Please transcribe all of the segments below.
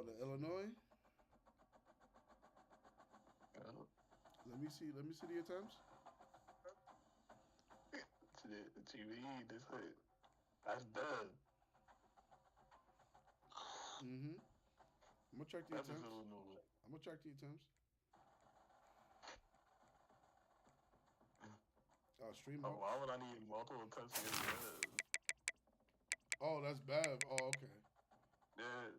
Oh, the Illinois. Uh, Let me see. Let me see the attempts. to the TV, this it. That's done. Mm-hmm. I'm gonna check the That's a attempts. Villanova. I'm gonna check the attempts. Stream Oh, up. why would I need multiple attempts against the Oh, that's Bev. Oh, okay. Yeah,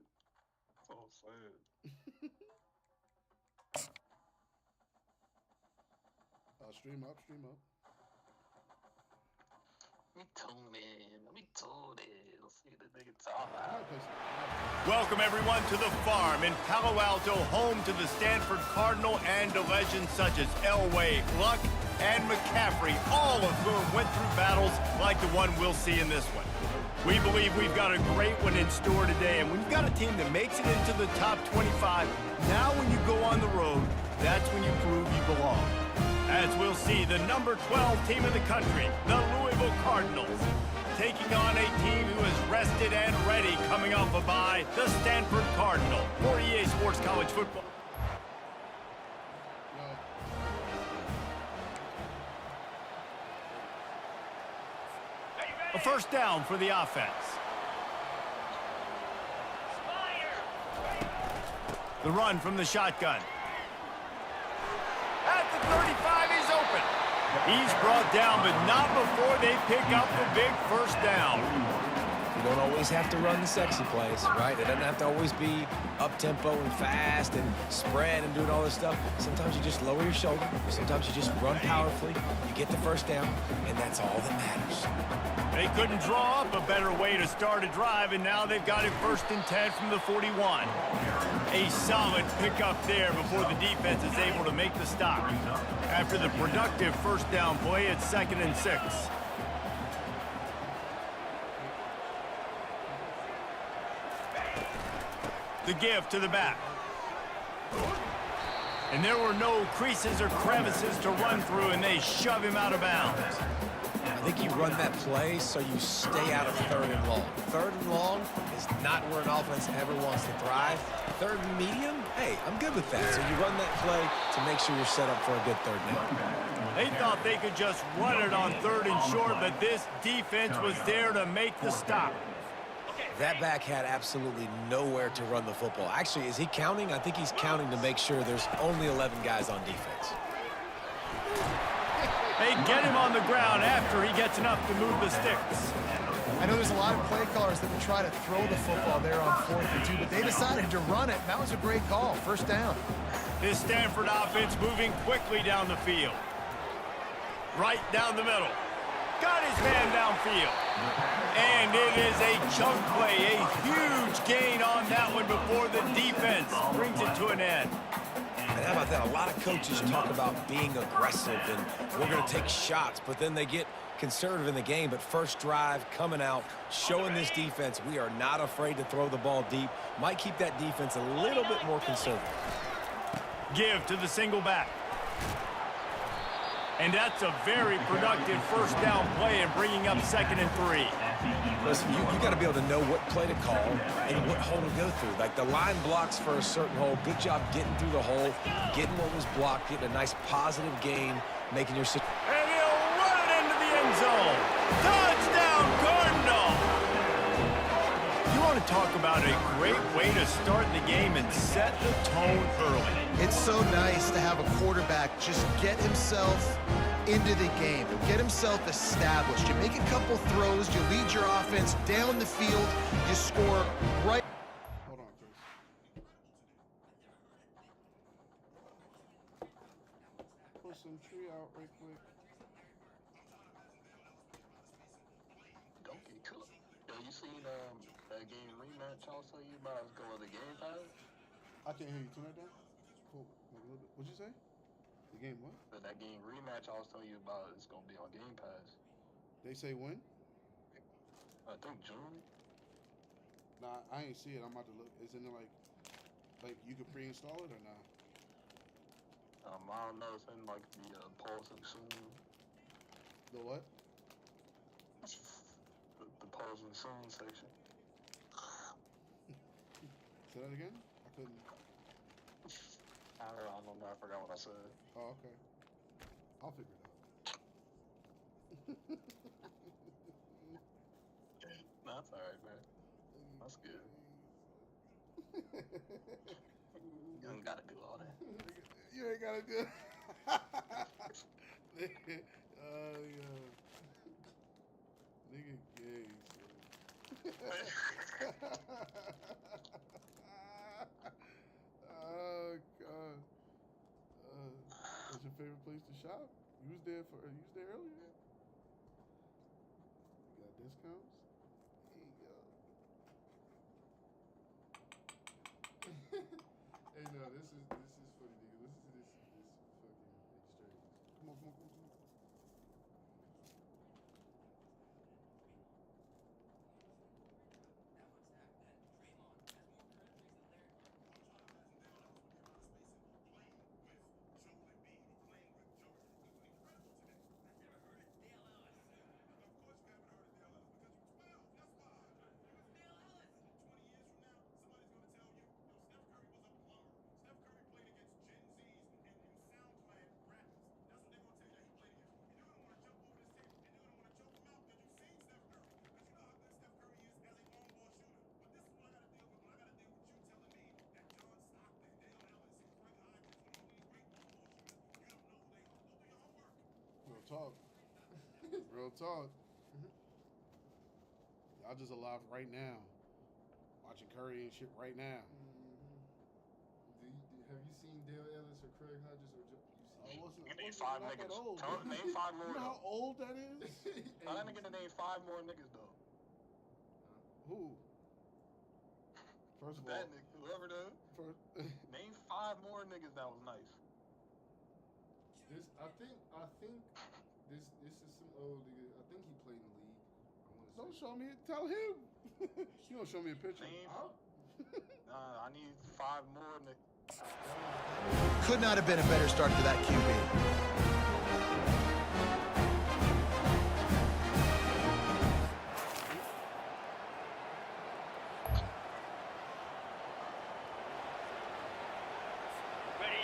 that's all I'm saying. Stream up. Stream up. Me tune in. Let me tune in. Let's see the nigga talk I might about. play some. Welcome everyone to the farm in Palo Alto, home to the Stanford Cardinal and to legends such as Elway, Luck, and McCaffrey, all of whom went through battles like the one we'll see in this one. We believe we've got a great one in store today, and when you've got a team that makes it into the top 25, now when you go on the road, that's when you prove you belong. As we'll see, the number 12 team in the country, the Louisville Cardinals, taking on a team who is rested and ready coming off a bye, the Stanford Cardinal, for EA Sports College Football. A first down for the offense. The run from the shotgun. At the 35, he's open. He's brought down, but not before they pick up the big first down. You don't always have to run the sexy plays, right? It doesn't have to always be up-tempo and fast and spread and doing all this stuff. Sometimes you just lower your shoulder. Sometimes you just run powerfully. You get the first down, and that's all that matters. They couldn't draw up a better way to start a drive, and now they've got it 1st and 10 from the 41. A solid pickup there before the defense is able to make the stop. After the productive first down play, it's 2nd and 6. The give to the back. And there were no creases or crevices to run through, and they shove him out of bounds. I think you run that play so you stay out of 3rd and long. 3rd and long is not where an offense ever wants to thrive. 3rd and medium, hey, I'm good with that. So you run that play to make sure you're set up for a good 3rd down. They thought they could just run it on 3rd and short, but this defense was there to make the stop. That back had absolutely nowhere to run the football. Actually, is he counting? I think he's counting to make sure there's only 11 guys on defense. They get him on the ground after he gets enough to move the sticks. I know there's a lot of play callers that would try to throw the football there on 4th and 2, but they decided to run it. That was a great call. First down. This Stanford offense moving quickly down the field. Right down the middle. Got his man downfield. And it is a chunk play, a huge gain on that one before the defense brings it to an end. And how about that? A lot of coaches talk about being aggressive and we're going to take shots, but then they get conservative in the game. But first drive coming out, showing this defense we are not afraid to throw the ball deep. Might keep that defense a little bit more conservative. Give to the single back. And that's a very productive first down play and bringing up 2nd and 3. Listen, you got to be able to know what play to call and what hole to go through. Like the line blocks for a certain hole. Good job getting through the hole, getting what was blocked, getting a nice positive gain, making your situation. And he'll run it into the end zone. Touchdown, Cardinal! You want to talk about a great way to start the game and set the tone early. It's so nice to have a quarterback just get himself into the game, get himself established. You make a couple throws, you lead your offense down the field, you score right. Hold on, Chris. Pull some tree out right quick. Don't get cooked. Yo, you seen that game rematch I was telling you about? I was going to Game Pass. I can't hear you. Turn that down. Cool. Like a little bit. What'd you say? The game what? But that game rematch I was telling you about is going to be on Game Pass. They say when? I think June. Nah, I ain't see it. I'm about to look. Isn't it like you can pre-install it or not? I don't know. It's in like the pausing soon. The what? The pausing soon section. Say that again? couldn't. I don't know. I forgot what I said. Oh, okay. I'll figure it out. That's all right, man. That's good. You ain't gotta do all that. You ain't gotta do it. Yeah. Nigga gay, oh, God. What's your favorite place to shop? You was there earlier? You got discounts? There you go. Hey, no, this is funny, nigga. Listen to this fucking exchange. Come on. Talk. Real talk. Y'all just alive right now. Watching Curry and shit right now. Have you seen Dale Ellis or Craig Hodges or you Name 5 niggas. Name 5 more. You know how old that is? I'm gonna get to name 5 more niggas though. Who? First of all, that nigga, whoever the. Name 5 more niggas that was nice. I think this is some old nigga. I think he played in the league. Don't show me it. Tell him. You don't show me a picture. I need 5 more niggas. Could not have been a better start to that QB.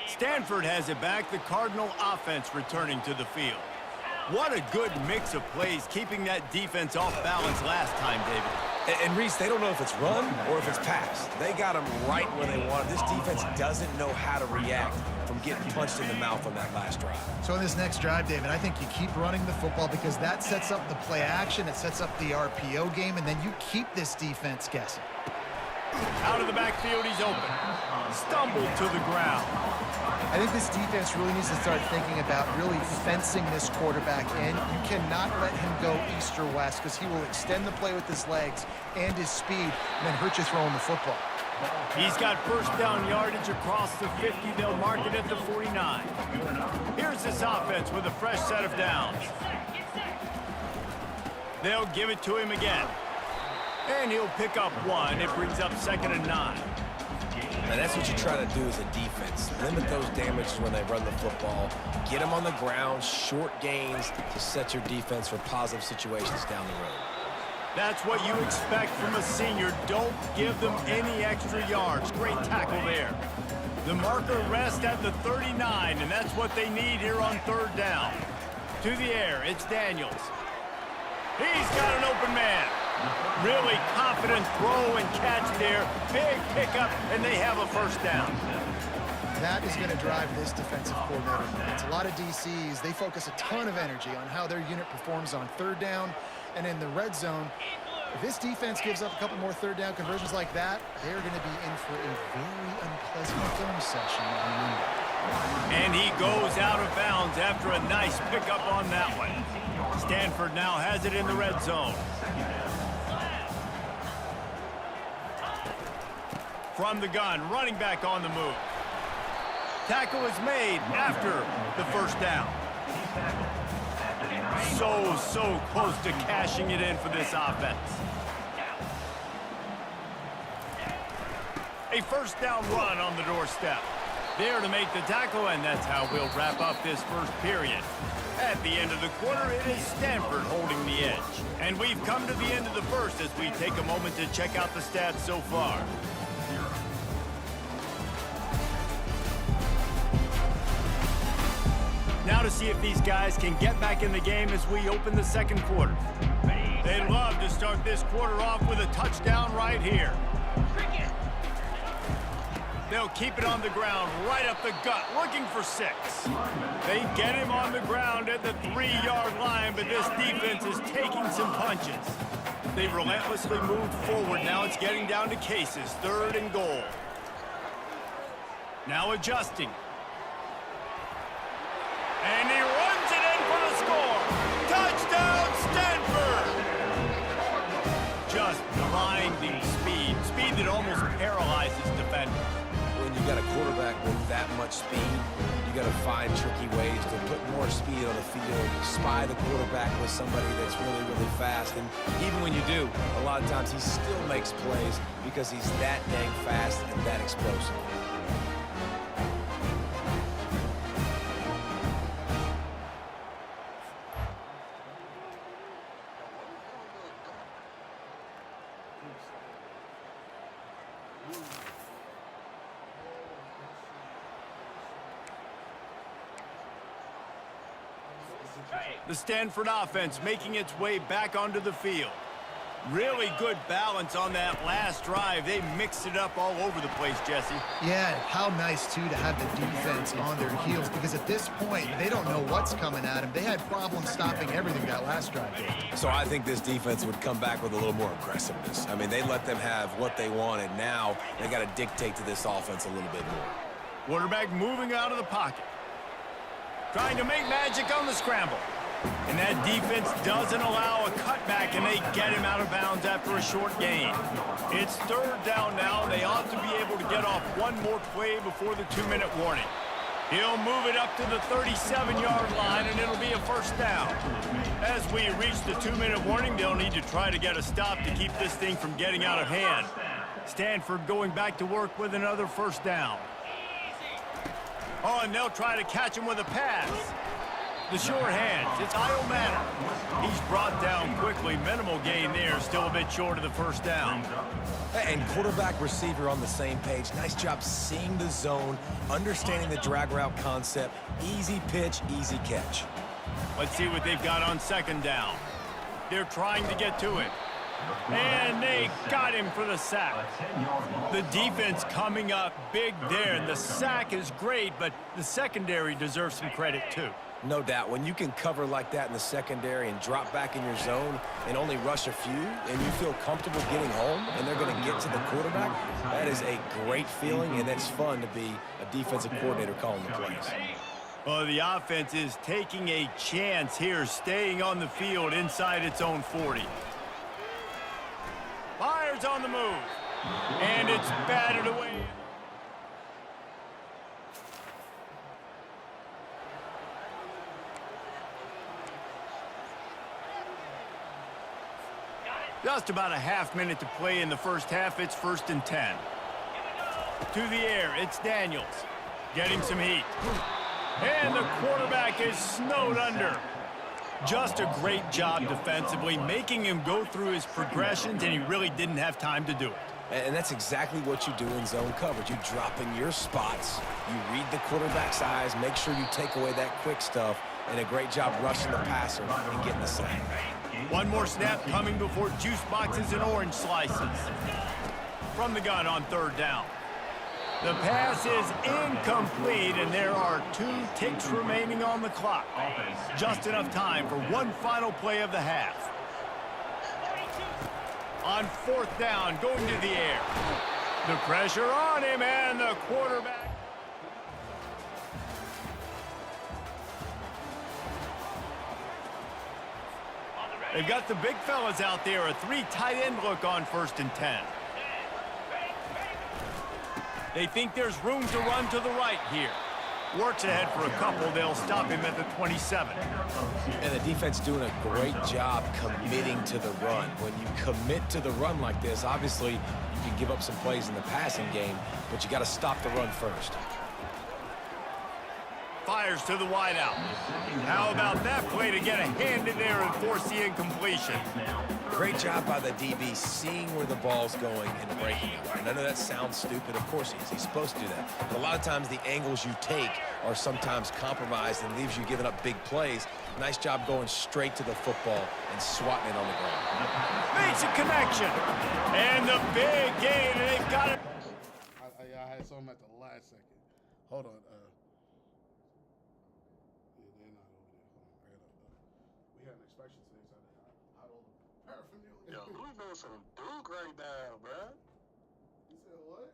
Stanford has it back. The Cardinal offense returning to the field. What a good mix of plays, keeping that defense off balance last time, David. And Reese, they don't know if it's run or if it's pass. They got them right where they want it. This defense doesn't know how to react from getting punched in the mouth on that last drive. So in this next drive, David, I think you keep running the football because that sets up the play action, it sets up the RPO game, and then you keep this defense guessing. Out of the backfield, he's open. Stumbled to the ground. I think this defense really needs to start thinking about really fencing this quarterback in. You cannot let him go east or west because he will extend the play with his legs and his speed and then hurt you throwing the football. He's got first down yardage across the 50. They'll mark it at the 49. Here's this offense with a fresh set of downs. They'll give it to him again. And he'll pick up 1. It brings up 2nd and 9. And that's what you try to do as a defense. Limit those damages when they run the football. Get them on the ground, short gains to set your defense for positive situations down the road. That's what you expect from a senior. Don't give them any extra yards. Great tackle there. The marker rests at the 39, and that's what they need here on 3rd down. To the air, it's Daniels. He's got an open man. Really confident throw and catch there. Big pickup, and they have a first down. That is going to drive this defensive coordinator. It's a lot of DCs. They focus a ton of energy on how their unit performs on 3rd down and in the red zone. If this defense gives up a couple more 3rd down conversions like that, they're going to be in for a very unpleasant film session on Monday. And he goes out of bounds after a nice pickup on that one. Stanford now has it in the red zone. From the gun, running back on the move. Tackle is made after the first down. So close to cashing it in for this offense. A first down run on the doorstep. There to make the tackle, and that's how we'll wrap up this first period. At the end of the quarter, it is Stanford holding the edge. And we've come to the end of the first as we take a moment to check out the stats so far. Now to see if these guys can get back in the game as we open the second quarter. They'd love to start this quarter off with a touchdown right here. They'll keep it on the ground, right up the gut, looking for 6. They get him on the ground at the 3-yard line, but this defense is taking some punches. They've relentlessly moved forward. Now it's getting down to cases. 3rd and goal. Now adjusting. And he runs it in for the score. Touchdown, Stanford! Just blinding speed. Speed that almost paralyzes defenders. When you got a quarterback with that much speed, you got to find tricky ways to put more speed on the field, spy the quarterback with somebody that's really, really fast. And even when you do, a lot of times he still makes plays because he's that dang fast and that explosive. The Stanford offense making its way back onto the field. Really good balance on that last drive. They mixed it up all over the place, Jesse. Yeah, how nice, too, to have the defense on their heels, because at this point, they don't know what's coming at them. They had problems stopping everything that last drive did. So I think this defense would come back with a little more aggressiveness. I mean, they let them have what they wanted. Now they got to dictate to this offense a little bit more. Quarterback moving out of the pocket. Trying to make magic on the scramble. And that defense doesn't allow a cutback, and they get him out of bounds after a short gain. It's 3rd down now. They ought to be able to get off one more play before the 2-minute warning. He'll move it up to the 37-yard line, and it'll be a 1st down. As we reach the 2-minute warning, they'll need to try to get a stop to keep this thing from getting out of hand. Stanford going back to work with another 1st down. Oh, and they'll try to catch him with a pass. The short hands, it's Io Manor. He's brought down quickly. Minimal gain there, still a bit short of the 1st down. And quarterback receiver on the same page. Nice job seeing the zone, understanding the drag route concept. Easy pitch, easy catch. Let's see what they've got on 2nd down. They're trying to get to it. And they got him for the sack. The defense coming up big there, and the sack is great, but the secondary deserves some credit too. No doubt. When you can cover like that in the secondary and drop back in your zone and only rush a few, and you feel comfortable getting home and they're going to get to the quarterback, that is a great feeling, and it's fun to be a defensive coordinator calling the plays. Well, the offense is taking a chance here, staying on the field inside its own 40. Fires on the move, and it's batted away. Just about a half-minute to play in the 1st half. It's 1st and 10. To the air, it's Daniels. Getting some heat. And the quarterback is snowed under. Just a great job defensively, making him go through his progressions, and he really didn't have time to do it. And that's exactly what you do in zone coverage. You drop in your spots, you read the quarterback's eyes, make sure you take away that quick stuff, and a great job rushing the passer and getting the sack. One more snap coming before juice boxes and orange slices. From the gun on 3rd down. The pass is incomplete, and there are 2 ticks remaining on the clock. Just enough time for one final play of the half. On 4th down, going to the air. The pressure on him, and the quarterback. They've got the big fellas out there, a 3 tight end look on 1st and 10. They think there's room to run to the right here. Works ahead for a couple. They'll stop him at the 27. And the defense doing a great job committing to the run. When you commit to the run like this, obviously you can give up some plays in the passing game, but you got to stop the run first. fires to the wideout. How about that play to get a hand in there and force the incompletion? Great job by the DB seeing where the ball's going and breaking it. And I know that sounds stupid. Of course he is. He's supposed to do that. But a lot of times the angles you take are sometimes compromised and leaves you giving up big plays. Nice job going straight to the football and swatting it on the ground. Makes a connection. And the big gain, and they've got it. I had something at the last second. Hold on. Yeah, they're not over there. We had an inspection today, so I had all the paraphernalia. Yo, who's doing some Duke right now, bruh? You said what?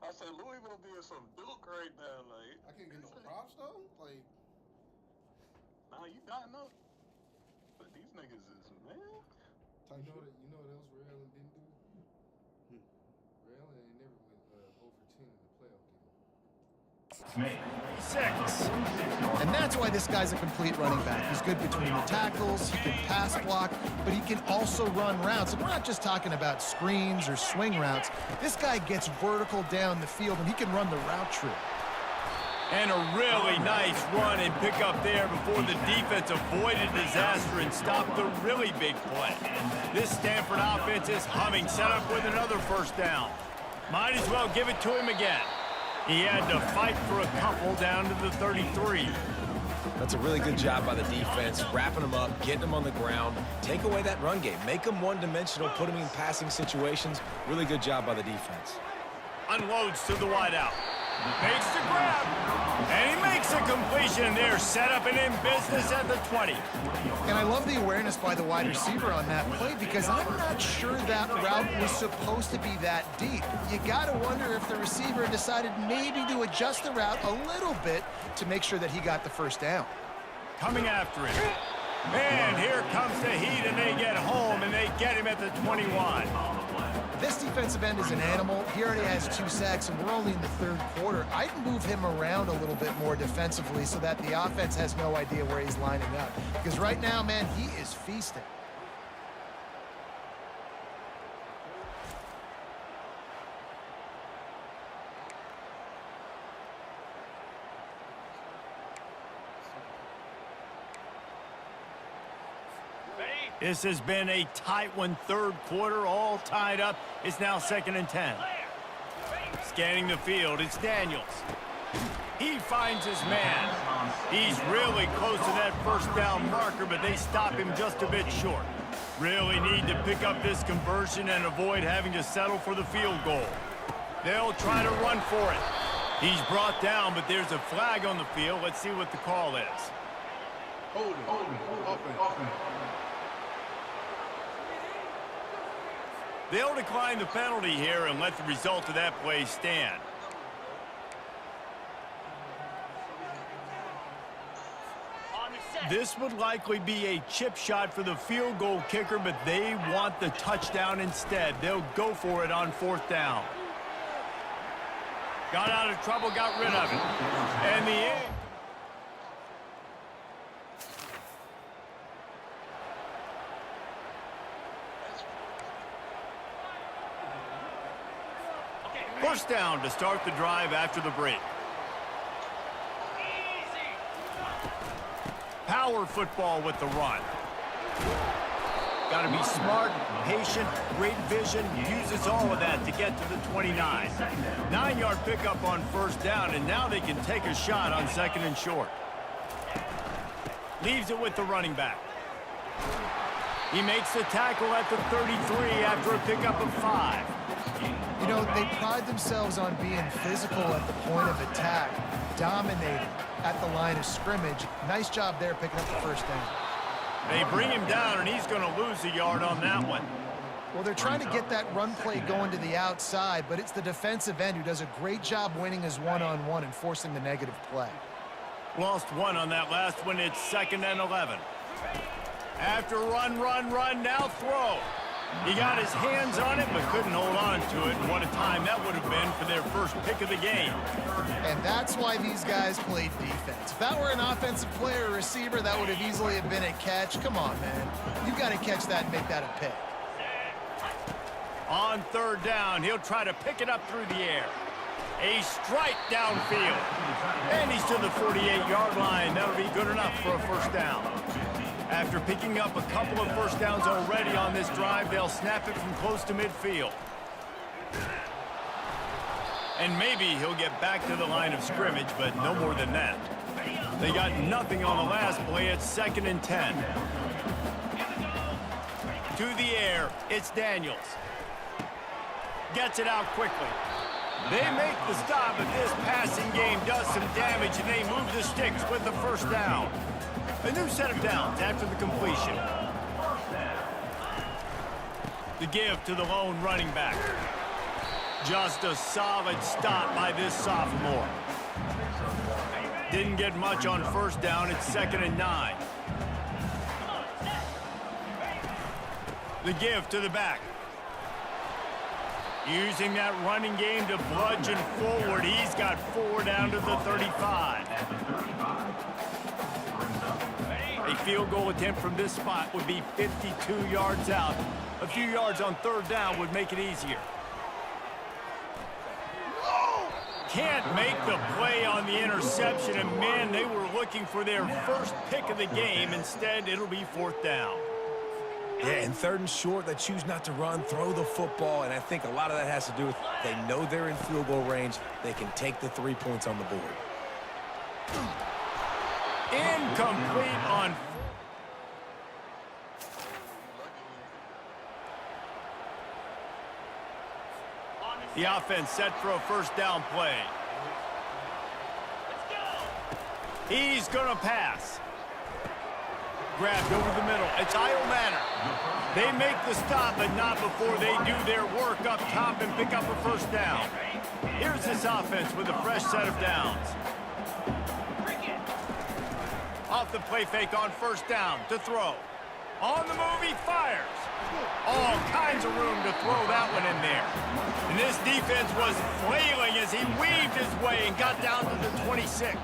I said Louisville being some Duke right now, like. I can't get no props though. Like, Nah, you got enough. But these niggas is, man. type shit. You know what else Ray Allen didn't do? Ray Allen ain't never went over 10 in the playoff game. 6. And that's why this guy's a complete running back. He's good between the tackles, he can pass block, but he can also run routes. And we're not just talking about screens or swing routes. This guy gets vertical down the field, and he can run the route tree. And a really nice run and pick up there before the defense avoided disaster and stopped the really big play. This Stanford offense is humming, set up with another first down. Might as well give it to him again. He had to fight for a couple down to the 33. That's a really good job by the defense, wrapping them up, getting them on the ground. Take away that run game. Make them one-dimensional, put them in passing situations. Really good job by the defense. Unloads to the wideout. Makes the grab. And he makes a completion there. Set up and in business at the 20. And I love the awareness by the wide receiver on that play because I'm not sure that route was supposed to be that deep. You got to wonder if the receiver decided maybe to adjust the route a little bit to make sure that he got the first down. Coming after it. And here comes the heat, and they get home, and they get him at the 21. This defensive end is an animal. He already has 2 sacks, and we're only in the third quarter. I'd move him around a little bit more defensively so that the offense has no idea where he's lining up. Because right now, man, he is feasting. This has been a tight one, third quarter, all tied up. It's now 2nd and 10. Scanning the field, it's Daniels. He finds his man. He's really close to that first down marker, but they stop him just a bit short. Really need to pick up this conversion and avoid having to settle for the field goal. They'll try to run for it. He's brought down, but there's a flag on the field. Let's see what the call is. Hold it. They'll decline the penalty here and let the result of that play stand. This would likely be a chip shot for the field goal kicker, but they want the touchdown instead. They'll go for it on 4th down. Got out of trouble, got rid of it. And the end. First down to start the drive after the break. Power football with the run. Got to be smart, patient, great vision, uses all of that to get to the 29. 9-yard pickup on first down, and now they can take a shot on 2nd and short. Leaves it with the running back. He makes the tackle at the 33 after a pickup of 5. You know, they pride themselves on being physical at the point of attack, dominating at the line of scrimmage. Nice job there picking up the first down. They bring him down, and he's going to lose a yard on that one. Well, they're trying to get that run play going to the outside, but it's the defensive end who does a great job winning his one-on-one and forcing the negative play. Lost 1 on that last one. It's 2nd and 11. After run, now throw. He got his hands on it, but couldn't hold on to it. What a time that would have been for their first pick of the game. And that's why these guys played defense. If that were an offensive player or receiver, that would have easily have been a catch. Come on, man. You got to catch that and make that a pick. On 3rd down, he'll try to pick it up through the air. A strike downfield. And he's to the 48-yard line. That'll be good enough for a first down. After picking up a couple of first downs already on this drive, they'll snap it from close to midfield. And maybe he'll get back to the line of scrimmage, but no more than that. They got nothing on the last play. It's 2nd and 10. To the air, it's Daniels. Gets it out quickly. They make the stop, but this passing game does some damage, and they move the sticks with the first down. A new set of downs after the completion. The give to the lone running back. Just a solid stop by this sophomore. Didn't get much on first down. It's 2nd and 9. The give to the back. Using that running game to bludgeon forward. He's got 4 down to the 35. A field goal attempt from this spot would be 52 yards out. A few yards on 3rd down would make it easier. Can't make the play on the interception, and man, they were looking for their first pick of the game. Instead, it'll be 4th down. Yeah, and 3rd and short, they choose not to run, throw the football, and I think a lot of that has to do with they know they're in field goal range. They can take the 3 points on the board. Incomplete on... The offense set for a first down play. He's going to pass. Grabbed over the middle. It's Isle Manor. They make the stop, but not before they do their work up top and pick up a first down. Here's this offense with a fresh set of downs. Off the play fake on first down to throw. On the move, he fires. All kinds of room to throw that one in there. And this defense was flailing as he weaved his way and got down to the 26.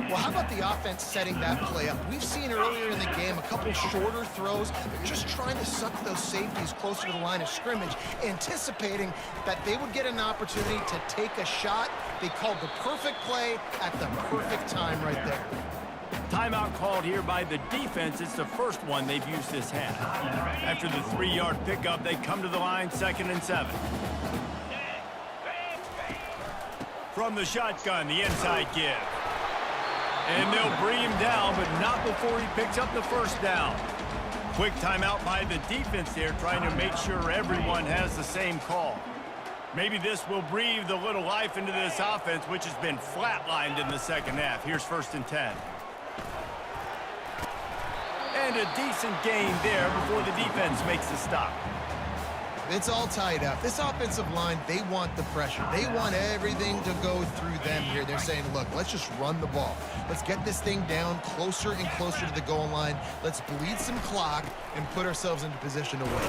Well, how about the offense setting that play up? We've seen earlier in the game a couple shorter throws. They're just trying to suck those safeties closer to the line of scrimmage, anticipating that they would get an opportunity to take a shot. They called the perfect play at the perfect time right there. Timeout called here by the defense. It's the first one they've used this half. After the 3-yard pickup, they come to the line, 2nd and 7. From the shotgun, the inside give. And they'll bring him down, but not before he picks up the first down. Quick timeout by the defense there, trying to make sure everyone has the same call. Maybe this will breathe a little life into this offense, which has been flatlined in the second half. Here's 1st and 10. And a decent gain there before the defense makes the stop. It's all tied up. This offensive line, they want the pressure. They want everything to go through them here. They're saying, look, let's just run the ball. Let's get this thing down closer and closer to the goal line. Let's bleed some clock and put ourselves into position to win.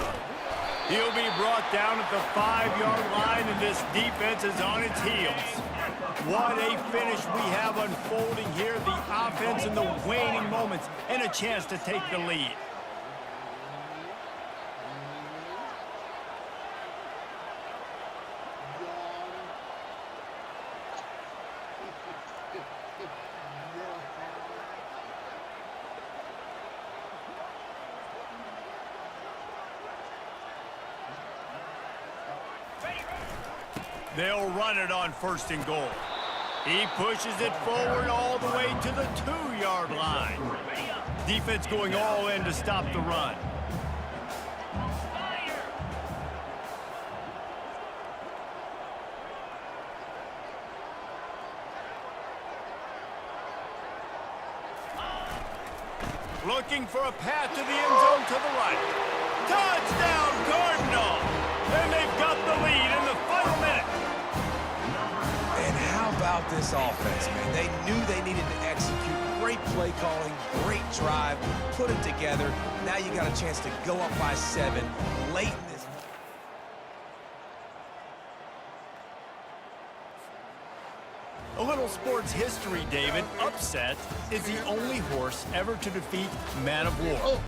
He'll be brought down at the 5-yard line, and this defense is on its heels. What a finish we have unfolding here. The offense in the waning moments and a chance to take the lead. They'll run it on 1st and goal. He pushes it forward all the way to the 2-yard line. Defense going all in to stop the run. Looking for a path to the end zone to the right. Touchdown, Cardinal! And they've got the lead in the final minute. And how about this offense, man? They knew they needed to execute. Great play calling, great drive, put it together. Now you got a chance to go up by 7 late in this. A little sports history, David. Upset is the only horse ever to defeat Man of War.